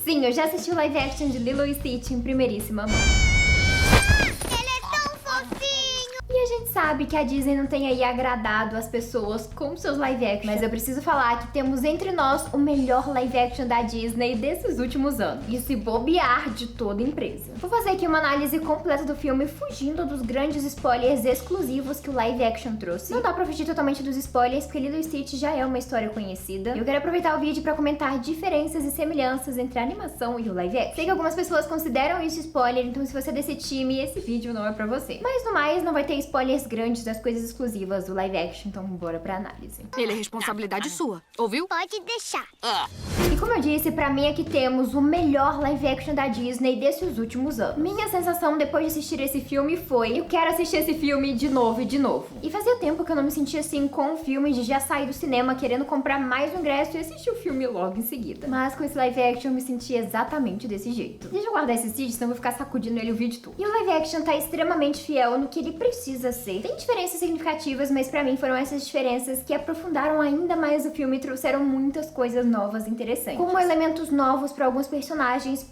Sim, eu já assisti o live action de Lilo e Stitch em primeiríssima mão. Ele é tão fofinho! E a gente sabe que a Disney não tem aí agradado as pessoas com seus live action, mas eu preciso falar que temos entre nós o melhor live action da Disney desses últimos anos. E se bobear de toda empresa. Vou fazer aqui uma análise completa do filme, fugindo dos grandes spoilers exclusivos que o live action trouxe. Não dá pra fugir totalmente dos spoilers, porque Lilo e Stitch já é uma história conhecida. Eu quero aproveitar o vídeo pra comentar diferenças e semelhanças entre a animação e o live action. Sei que algumas pessoas consideram isso spoiler, então se você é desse time, esse vídeo não é pra você. Mas no mais, não vai ter spoilers grandes das coisas exclusivas do live action, então bora pra análise. Ele é responsabilidade sua, ouviu? Pode deixar. E como eu disse, pra mim aqui temos o melhor live action da Disney desses últimos anos. Minha sensação depois de assistir esse filme foi: eu quero assistir esse filme de novo e de novo. E fazia tempo que eu não me sentia assim com o filme, de já sair do cinema querendo comprar mais um ingresso e assistir o filme logo em seguida. Mas com esse live action eu me senti exatamente desse jeito. Deixa eu guardar esse vídeo, senão eu vou ficar sacudindo ele o vídeo todo. E o live action tá extremamente fiel no que ele precisa ser. Tem diferenças significativas, mas pra mim foram essas diferenças que aprofundaram ainda mais o filme e trouxeram muitas coisas novas e interessantes. Como elementos novos pra alguns personagens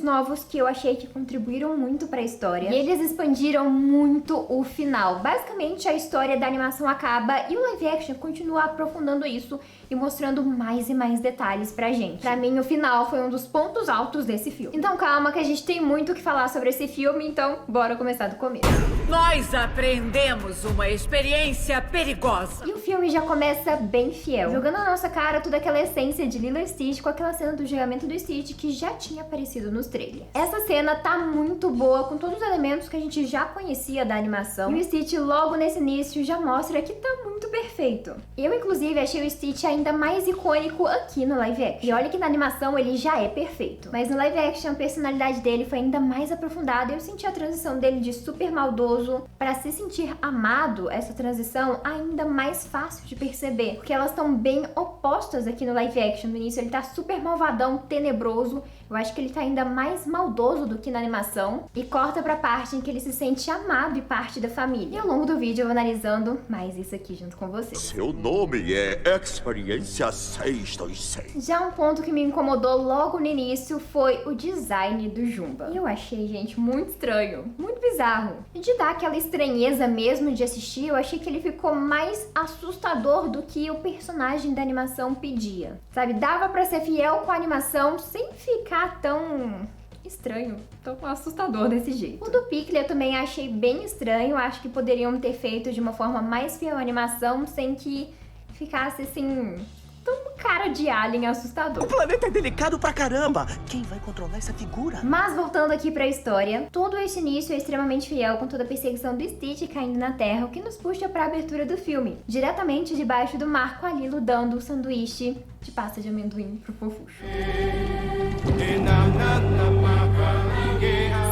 novos que eu achei que contribuíram muito pra história. E eles expandiram muito o final. Basicamente, a história da animação acaba e o live action continua aprofundando isso e mostrando mais e mais detalhes pra gente. Pra mim, o final foi um dos pontos altos desse filme. Então calma que a gente tem muito o que falar sobre esse filme, então bora começar do começo. Nós aprendemos uma experiência perigosa. E o filme já começa bem fiel, jogando na nossa cara toda aquela essência de Lilo e Stitch com aquela cena do julgamento do Stitch que já tinha aparecido nos trailers. Essa cena tá muito boa, com todos os elementos que a gente já conhecia da animação. E o Stitch logo nesse início já mostra que tá muito perfeito. Eu, inclusive, achei o Stitch ainda mais icônico aqui no live action. E olha que na animação ele já é perfeito. Mas no live action a personalidade dele foi ainda mais aprofundada e eu senti a transição dele de super maldoso pra se sentir amado, essa transição ainda mais fácil de perceber. Porque elas estão bem opostas aqui no live action. No início ele tá super malvadão, tenebroso. Eu acho que ele tá ainda mais maldoso do que na animação. E corta pra parte em que ele se sente amado e parte da família. E ao longo do vídeo eu vou analisando mais isso aqui junto com vocês. Seu nome é Experiência 626. Já um ponto que me incomodou logo no início foi o design do Jumba. E eu achei, gente, muito estranho, muito bizarro. E de dar aquela estranheza mesmo de assistir, eu achei que ele ficou mais assustador do que o personagem da animação pedia. Sabe, dava pra ser fiel com a animação sem ficar tão estranho, tão assustador desse jeito. O do Pickle eu também achei bem estranho, acho que poderiam ter feito de uma forma mais fiel à animação, sem que ficasse assim, tão cara de alien assustador. O planeta é delicado pra caramba! Quem vai controlar essa figura? Mas voltando aqui pra história, todo esse início é extremamente fiel com toda a perseguição do Stitch caindo na Terra, o que nos puxa pra abertura do filme, diretamente debaixo do mar com a Lilo dando o sanduíche de pasta de amendoim pro fofucho.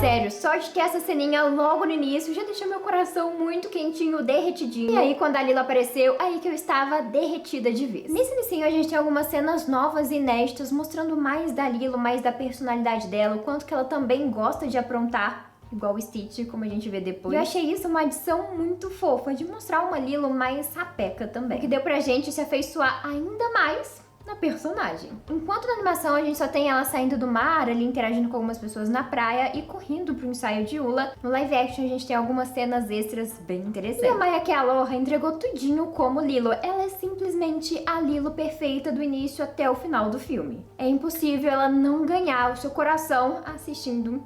Sério, sorte que essa ceninha logo no início já deixou meu coração muito quentinho, derretidinho. E aí quando a Lilo apareceu, aí que eu estava derretida de vez. Nesse inicinho a gente tem algumas cenas novas e inéditas, mostrando mais da Lilo, mais da personalidade dela, o quanto que ela também gosta de aprontar, igual o Stitch, como a gente vê depois. E eu achei isso uma adição muito fofa, de mostrar uma Lilo mais sapeca também, que deu pra gente se afeiçoar ainda mais na personagem. Enquanto na animação a gente só tem ela saindo do mar, ali interagindo com algumas pessoas na praia e correndo pro ensaio de Ula, no live action a gente tem algumas cenas extras bem interessantes. E a Maya Kealoha entregou tudinho como Lilo. Ela é simplesmente a Lilo perfeita do início até o final do filme. É impossível ela não ganhar o seu coração assistindo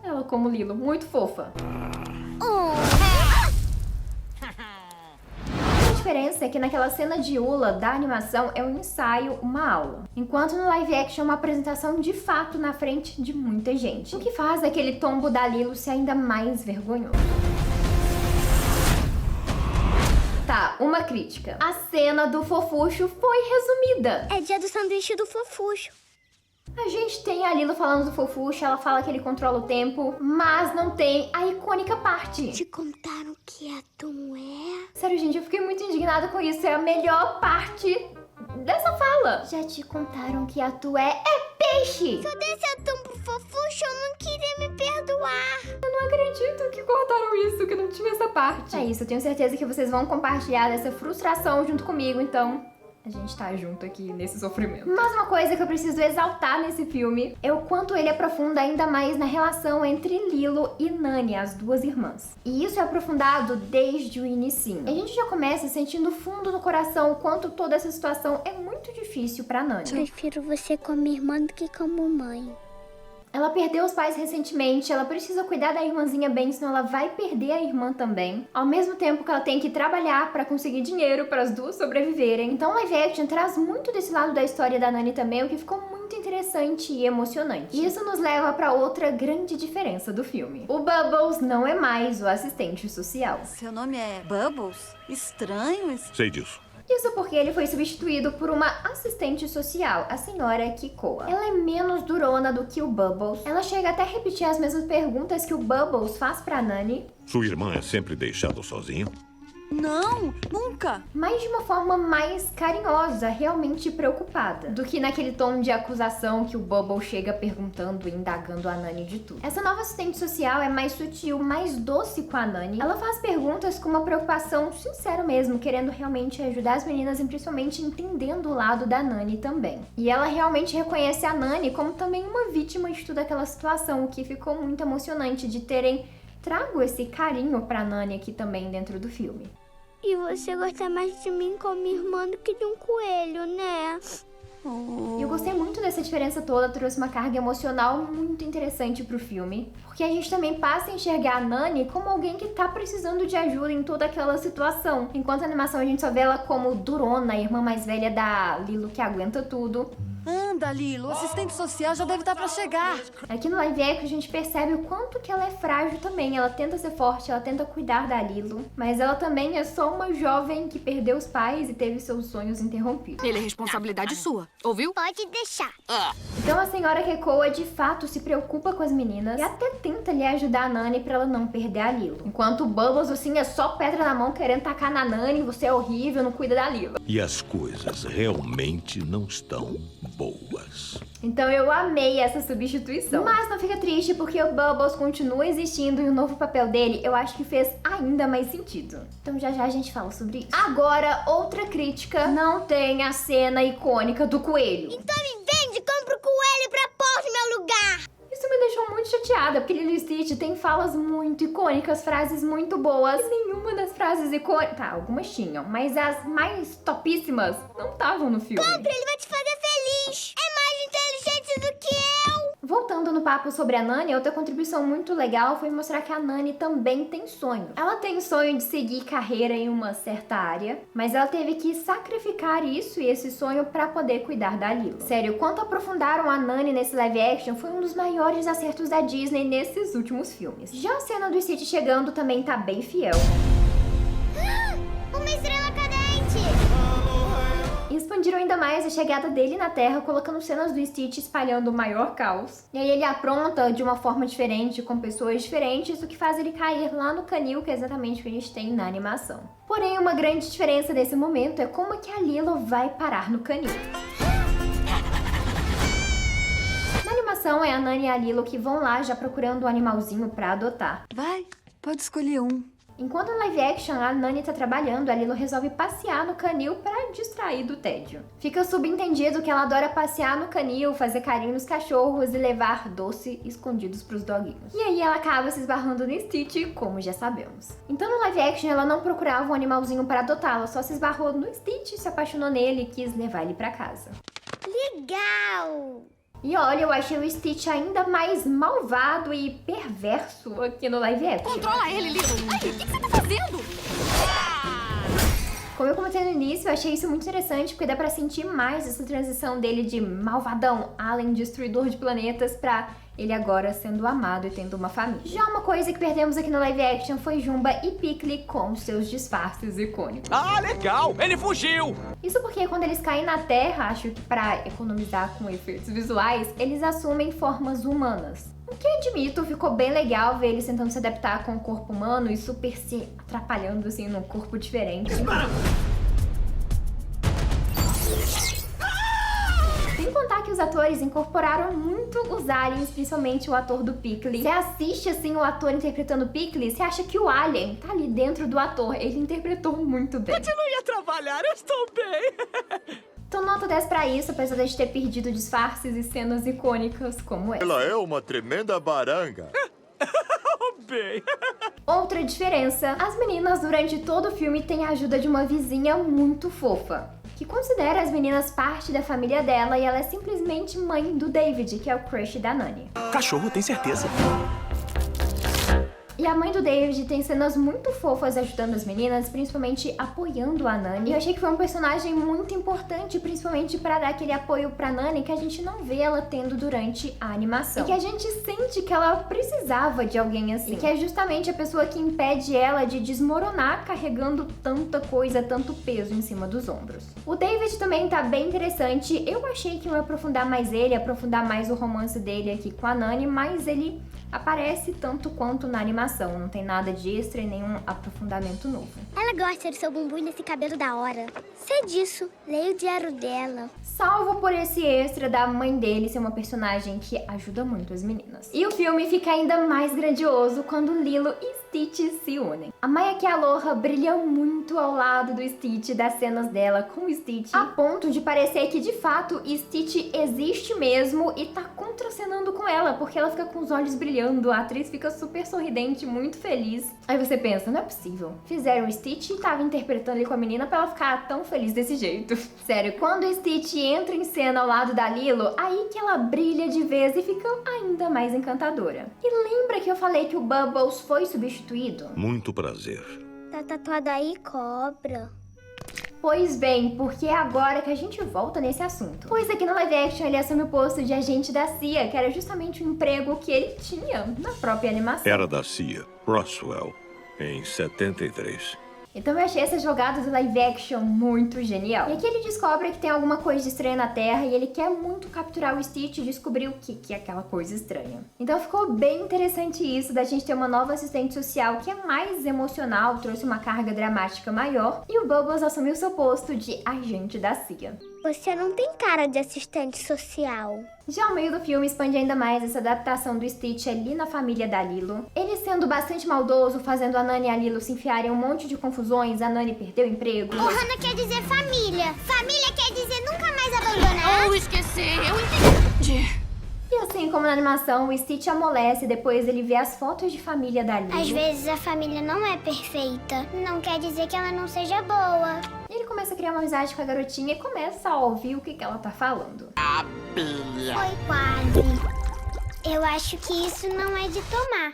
ela como Lilo. Muito fofa. A diferença é que naquela cena de Ula da animação é um ensaio, uma aula. Enquanto no live action é uma apresentação de fato na frente de muita gente. O que faz aquele tombo da Lilo ser ainda mais vergonhoso. Tá, uma crítica. A cena do fofucho foi resumida. É dia do sanduíche do fofucho. A gente tem a Lilo falando do fofucho, ela fala que ele controla o tempo, mas não tem a icônica parte. Te contaram que atum é? Sério, gente, eu fiquei muito indignada com isso. É a melhor parte dessa fala. Já te contaram que atu é peixe. Se eu desse atum pro fofucho, eu não queria me perdoar. Eu não acredito que cortaram isso, que não tinha essa parte. É isso, eu tenho certeza que vocês vão compartilhar dessa frustração junto comigo, então A gente tá junto aqui nesse sofrimento. Mas uma coisa que eu preciso exaltar nesse filme é o quanto ele aprofunda ainda mais na relação entre Lilo e Nani, as duas irmãs. E isso é aprofundado desde o inicinho. A gente já começa sentindo fundo no coração o quanto toda essa situação é muito difícil pra Nani. Prefiro você como irmã do que como mãe. Ela perdeu os pais recentemente, ela precisa cuidar da irmãzinha bem, senão ela vai perder a irmã também. Ao mesmo tempo que ela tem que trabalhar pra conseguir dinheiro para as duas sobreviverem. Então Live Action traz muito desse lado da história da Nani também, o que ficou muito interessante e emocionante. E isso nos leva pra outra grande diferença do filme. O Bubbles não é mais o assistente social. Seu nome é Bubbles? Estranho esse... Sei disso. Isso porque ele foi substituído por uma assistente social, a senhora Kikoa. Ela é menos durona do que o Bubbles. Ela chega até a repetir as mesmas perguntas que o Bubbles faz pra Nani. Sua irmã é sempre deixada sozinha? Não, nunca. Mas de uma forma mais carinhosa, realmente preocupada, do que naquele tom de acusação que o Bubbles chega perguntando e indagando a Nani de tudo. Essa nova assistente social é mais sutil, mais doce com a Nani. Ela faz perguntas com uma preocupação sincera mesmo, querendo realmente ajudar as meninas e principalmente entendendo o lado da Nani também. E ela realmente reconhece a Nani como também uma vítima de toda aquela situação, o que ficou muito emocionante de terem trago esse carinho pra Nani aqui também dentro do filme. E você gosta mais de mim como irmã do que de um coelho, né? E eu gostei muito dessa diferença toda, trouxe uma carga emocional muito interessante pro filme. Porque a gente também passa a enxergar a Nani como alguém que tá precisando de ajuda em toda aquela situação. Enquanto na animação a gente só vê ela como durona, a irmã mais velha da Lilo que aguenta tudo. Anda, Lilo, o assistente social já deve estar pra chegar. Aqui no live action a gente percebe o quanto que ela é frágil também. Ela tenta ser forte, ela tenta cuidar da Lilo, mas ela também é só uma jovem que perdeu os pais e teve seus sonhos interrompidos. Ele é responsabilidade sua, ouviu? Pode deixar. Então a senhora Kekoa de fato se preocupa com as meninas e até tenta lhe ajudar a Nani pra ela não perder a Lilo. Enquanto o Bubbles assim é só pedra na mão querendo tacar na Nani, você é horrível, não cuida da Lilo. E as coisas realmente não estão boas. Então eu amei essa substituição. Mas não fica triste porque o Bubbles continua existindo e o novo papel dele eu acho que fez ainda mais sentido. Então já já a gente fala sobre isso. Agora, outra crítica, não tem a cena icônica do coelho. Então me vende, compra o coelho pra pôr no meu lugar. Isso me deixou muito chateada, porque Lilo e Stitch tem falas muito icônicas, frases muito boas. E nenhuma das frases icônicas... Tá, algumas tinham, mas as mais topíssimas não estavam no filme. Compre, ele vai te fazer feliz. É mais inteligente do que eu. Voltando no papo sobre a Nani, outra contribuição muito legal foi mostrar que a Nani também tem sonho. Ela tem o sonho de seguir carreira em uma certa área, mas ela teve que sacrificar isso e esse sonho pra poder cuidar da Lilo. Sério, quanto aprofundaram a Nani nesse live action foi um dos maiores acertos da Disney nesses últimos filmes. Já a cena do Stitch chegando também tá bem fiel. Uma estrela cadente. E expandiram ainda mais a chegada dele na Terra, colocando cenas do Stitch espalhando o maior caos. E aí ele apronta de uma forma diferente, com pessoas diferentes, o que faz ele cair lá no canil, que é exatamente o que a gente tem na animação. Porém, uma grande diferença desse momento é como que a Lilo vai parar no canil. Na animação, é a Nani e a Lilo que vão lá já procurando um animalzinho pra adotar. Vai, pode escolher um. Enquanto no live action a Nani tá trabalhando, a Lilo resolve passear no canil pra distrair do tédio. Fica subentendido que ela adora passear no canil, fazer carinho nos cachorros e levar doce escondidos pros doguinhos. E aí ela acaba se esbarrando no Stitch, como já sabemos. Então no live action ela não procurava um animalzinho para adotá-lo, ela só se esbarrou no Stitch, se apaixonou nele e quis levar ele pra casa. Legal. E olha, eu achei o Stitch ainda mais malvado e perverso aqui no live action. Controla ele, Lilo! Ai, o que você tá fazendo? Como eu comentei no início, eu achei isso muito interessante, porque dá pra sentir mais essa transição dele de malvadão, além destruidor de planetas, pra ele agora sendo amado e tendo uma família. Já uma coisa que perdemos aqui no live action foi Jumba e Pickle com seus disfarces icônicos. Ah, legal! Ele fugiu! Isso porque quando eles caem na Terra, acho que pra economizar com efeitos visuais, eles assumem formas humanas. O que admito, ficou bem legal ver eles tentando se adaptar com o corpo humano e super se atrapalhando assim num corpo diferente. Sem contar que os atores incorporaram muito os os aliens, principalmente o ator do Pickles. Você assiste assim o ator interpretando Pickles, você acha que o alien tá ali dentro do ator. Ele interpretou muito bem. Continue a trabalhar, eu estou bem. Então nota 10 pra isso, apesar de ter perdido disfarces e cenas icônicas como essa. Ela é uma tremenda baranga. Bem. Outra diferença, as meninas durante todo o filme têm a ajuda de uma vizinha muito fofa, que considera as meninas parte da família dela e ela é simplesmente mãe do David, que é o crush da Nani. Cachorro, tem certeza? E a mãe do David tem cenas muito fofas ajudando as meninas, principalmente apoiando a Nani. E eu achei que foi um personagem muito importante, principalmente pra dar aquele apoio pra Nani que a gente não vê ela tendo durante a animação. E que a gente sente que ela precisava de alguém assim. E que é justamente a pessoa que impede ela de desmoronar carregando tanta coisa, tanto peso em cima dos ombros. O David também tá bem interessante. Eu achei que iam aprofundar mais ele, aprofundar mais o romance dele aqui com a Nani, mas ele aparece tanto quanto na animação, não tem nada de extra e nenhum aprofundamento novo. Ela gosta do seu bumbum e desse cabelo da hora. Sei disso, leio o diário dela. Salvo por esse extra da mãe dele ser uma personagem que ajuda muito as meninas. E o filme fica ainda mais grandioso quando Lilo e Stitch se unem. A Maya Aloha brilha muito ao lado do Stitch, das cenas dela com o Stitch, a ponto de parecer que de fato Stitch existe mesmo e tá contracenando com ela, porque ela fica com os olhos brilhando, a atriz fica super sorridente, muito feliz. Aí você pensa, não é possível. Fizeram o Stitch e tava interpretando ali com a menina pra ela ficar tão feliz desse jeito. Sério, quando o Stitch entra em cena ao lado da Lilo, aí que ela brilha de vez e fica ainda mais encantadora. E lembra que eu falei que o Bubbles foi substituído? Muito prazer. Tá tatuada aí, cobra. Pois bem, porque é agora que a gente volta nesse assunto. Pois aqui no live action ele assume o posto de agente da CIA, que era justamente o emprego que ele tinha na própria animação. Era da CIA, Roswell, em 73. Então eu achei essa jogada do live action muito genial. E aqui ele descobre que tem alguma coisa estranha na Terra e ele quer muito capturar o Stitch e descobrir o que é aquela coisa estranha. Então ficou bem interessante isso, da gente ter uma nova assistente social que é mais emocional, trouxe uma carga dramática maior, e o Bubbles assumiu seu posto de agente da CIA. Você não tem cara de assistente social. Já o meio do filme expande ainda mais essa adaptação do Stitch ali na família da Lilo. Ele sendo bastante maldoso, fazendo a Nani e a Lilo se enfiarem em um monte de confusões, a Nani perdeu o emprego. Ohana quer dizer família. Família quer dizer nunca mais abandonar. Ou esquecer, eu entendi. E assim como na animação, o Stitch amolece depois ele vê as fotos de família da Lilo. Às vezes a família não é perfeita. Não quer dizer que ela não seja boa. Ele começa a criar uma amizade com a garotinha e começa a ouvir o que ela tá falando. Foi quase. Eu acho que isso não é de tomar.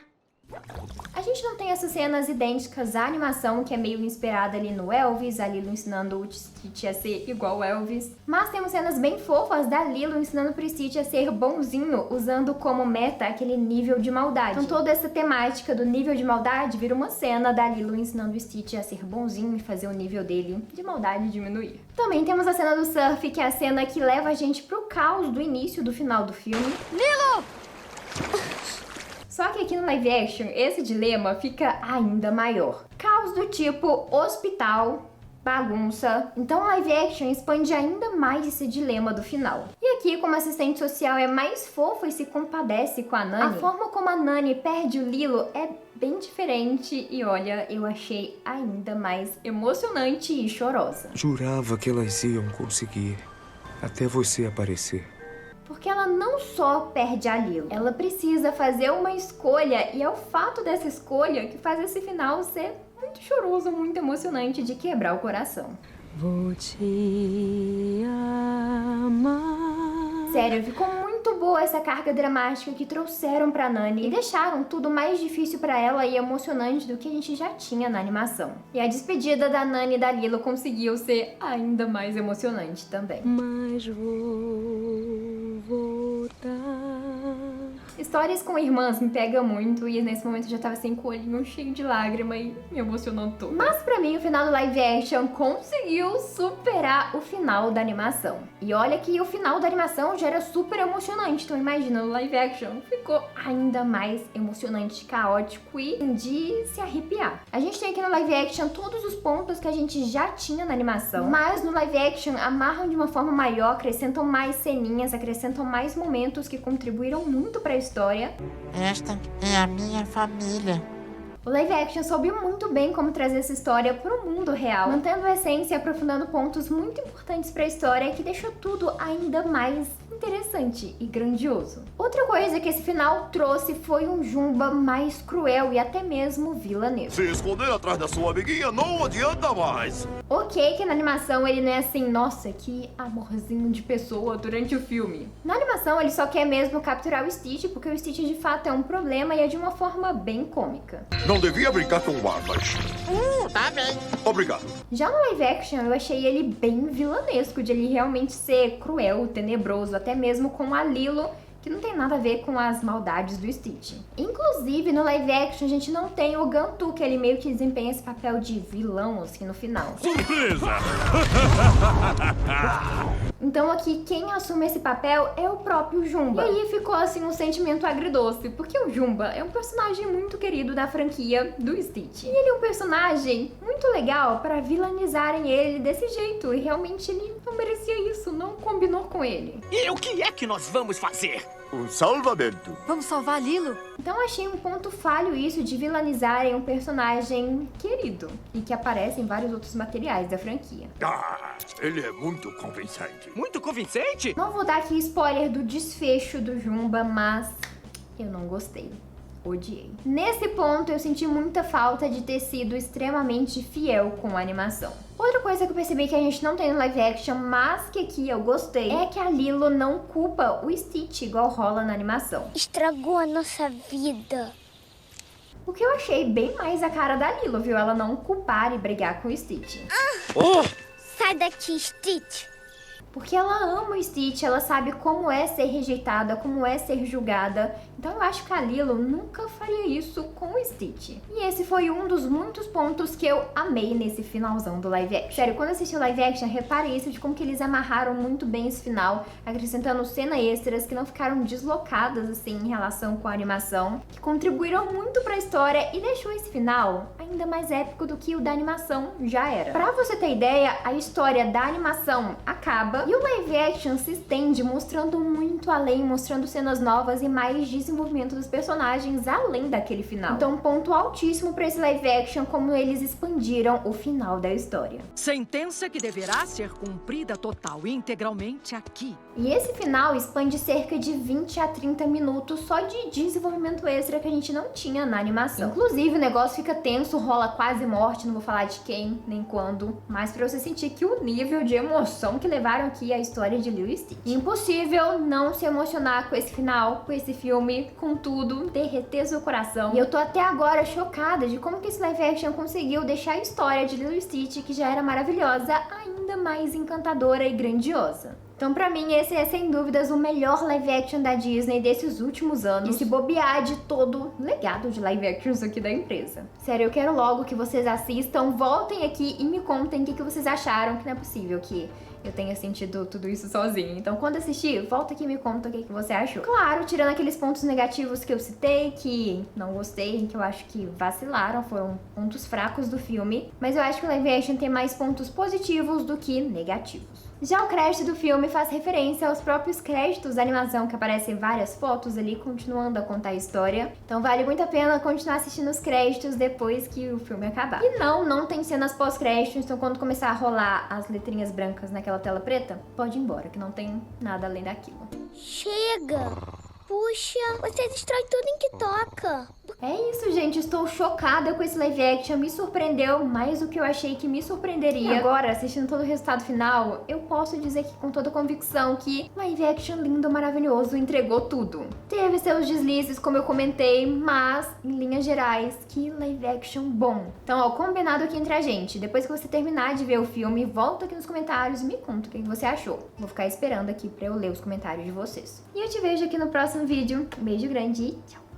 A gente não tem essas cenas idênticas à animação, que é meio inspirada ali no Elvis, a Lilo ensinando o Stitch a ser igual o Elvis. Mas temos cenas bem fofas da Lilo ensinando pro Stitch a ser bonzinho, usando como meta aquele nível de maldade. Então toda essa temática do nível de maldade vira uma cena da Lilo ensinando o Stitch a ser bonzinho e fazer o nível dele de maldade diminuir. Também temos a cena do surf, que é a cena que leva a gente pro caos do início do final do filme. Lilo! Só que aqui no live action, esse dilema fica ainda maior. Caos do tipo hospital, bagunça. Então o live action expande ainda mais esse dilema do final. E aqui, como a assistente social é mais fofa e se compadece com a Nani, a forma como a Nani perde o Lilo é bem diferente e olha, eu achei ainda mais emocionante e chorosa. Jurava que elas iam conseguir, até você aparecer. Porque ela não só perde a Lilo, ela precisa fazer uma escolha e é o fato dessa escolha que faz esse final ser muito choroso, muito emocionante, de quebrar o coração. Vou te amar. Sério, ficou muito boa essa carga dramática que trouxeram pra Nani e deixaram tudo mais difícil pra ela e emocionante do que a gente já tinha na animação. E a despedida da Nani e da Lilo conseguiu ser ainda mais emocionante também. Mas vou voltar. Histórias com irmãs me pegam muito e nesse momento eu já tava assim com o olhinho cheio de lágrima e me emocionando todo. Mas pra mim o final do live action conseguiu superar o final da animação. E olha que o final da animação já era super emocionante, então imagina, no live action ficou ainda mais emocionante, caótico e de se arrepiar. A gente tem aqui no live action todos os pontos que a gente já tinha na animação, mas no live action amarram de uma forma maior, acrescentam mais ceninhas, acrescentam mais momentos que contribuíram muito pra história. Esta é a minha família. O live action soube muito bem como trazer essa história pro mundo real, mantendo a essência e aprofundando pontos muito importantes pra história que deixou tudo ainda mais interessante e grandioso. Outra coisa que esse final trouxe foi um Jumba mais cruel e até mesmo vilanesco. Se esconder atrás da sua amiguinha não adianta mais. Ok que na animação ele não é assim, nossa, que amorzinho de pessoa durante o filme. Na animação ele só quer mesmo capturar o Stitch, porque o Stitch de fato é um problema e é de uma forma bem cômica. Não devia brincar com armas. Tá bem. Obrigado. Já no live action eu achei ele bem vilanesco, de ele realmente ser cruel, tenebroso, até mesmo com a Lilo, que não tem nada a ver com as maldades do Stitch. Inclusive, no live action, a gente não tem o Gantu, que ele meio que desempenha esse papel de vilão, assim, no final. Surpresa! Então aqui, quem assume esse papel é o próprio Jumba. E aí ficou, assim, um sentimento agridoce, porque o Jumba é um personagem muito querido da franquia do Stitch. E ele é um personagem muito legal para vilanizarem ele desse jeito, e realmente ele não merecia isso, não combinou com ele. E o que é que nós vamos fazer? Um salvamento. Vamos salvar a Lilo? Então achei um ponto falho isso de vilanizarem um personagem querido e que aparece em vários outros materiais da franquia. Ah, ele é muito convincente. Muito convincente? Não vou dar aqui spoiler do desfecho do Jumba, mas eu não gostei. Odiei. Nesse ponto eu senti muita falta de ter sido extremamente fiel com a animação. Outra coisa que eu percebi que a gente não tem no live action, mas que aqui eu gostei, é que a Lilo não culpa o Stitch igual rola na animação. Estragou a nossa vida. O que eu achei bem mais a cara da Lilo, viu? Ela não culpar e brigar com o Stitch. Sai daqui, Stitch. Porque ela ama o Stitch, ela sabe como é ser rejeitada, como é ser julgada. Então eu acho que a Lilo nunca faria isso com o Stitch. E esse foi um dos muitos pontos que eu amei nesse finalzão do live action. Sério, quando eu assisti o live action, repare isso de como que eles amarraram muito bem esse final, acrescentando cenas extras que não ficaram deslocadas assim em relação com a animação, que contribuíram muito pra história e deixou esse final ainda mais épico do que o da animação já era. Pra você ter ideia, a história da animação acaba e o live action se estende mostrando muito além, mostrando cenas novas e mais desenvolvimento dos personagens além daquele final. Então, um ponto altíssimo pra esse live action, como eles expandiram o final da história. Sentença que deverá ser cumprida total e integralmente aqui. E esse final expande cerca de 20 a 30 minutos só de desenvolvimento extra que a gente não tinha na animação. Inclusive, o negócio fica tenso, rola quase morte, não vou falar de quem, nem quando, mas pra você sentir que o nível de emoção que levaram aqui a história de Lilo e Stitch. Impossível não se emocionar com esse final, com esse filme, com tudo, derreter seu coração. E eu tô até agora chocada de como que esse live action conseguiu deixar a história de Lilo e Stitch, que já era maravilhosa, ainda mais encantadora e grandiosa. Então, pra mim, esse é, sem dúvidas, o melhor live action da Disney desses últimos anos. E se bobear de todo o legado de live actions aqui da empresa. Sério, eu quero logo que vocês assistam, voltem aqui e me contem o que vocês acharam, que não é possível que eu tenha sentido tudo isso sozinha. Então, quando assistir, volta aqui e me conta o que você achou. Claro, tirando aqueles pontos negativos que eu citei, que não gostei, que eu acho que vacilaram, foram pontos fracos do filme. Mas eu acho que o live action tem mais pontos positivos do que negativos. Já o crédito do filme faz referência aos próprios créditos da animação, que aparecem várias fotos ali, continuando a contar a história. Então vale muito a pena continuar assistindo os créditos depois que o filme acabar. E não tem cenas pós-créditos, então quando começar a rolar as letrinhas brancas naquela tela preta, pode ir embora, que não tem nada além daquilo. Chega! Puxa, você destrói tudo em que toca. Por É isso, gente. Estou chocada com esse live action. Me surpreendeu mais do que eu achei que me surpreenderia. E agora, assistindo todo o resultado final, eu posso dizer que com toda convicção que live action lindo, maravilhoso, entregou tudo. Teve seus deslizes, como eu comentei, mas, em linhas gerais, que live action bom. Então, ó, combinado aqui entre a gente. Depois que você terminar de ver o filme, volta aqui nos comentários e me conta o que você achou. Vou ficar esperando aqui pra eu ler os comentários de vocês. E eu te vejo aqui no próximo vídeo. Um beijo grande e tchau!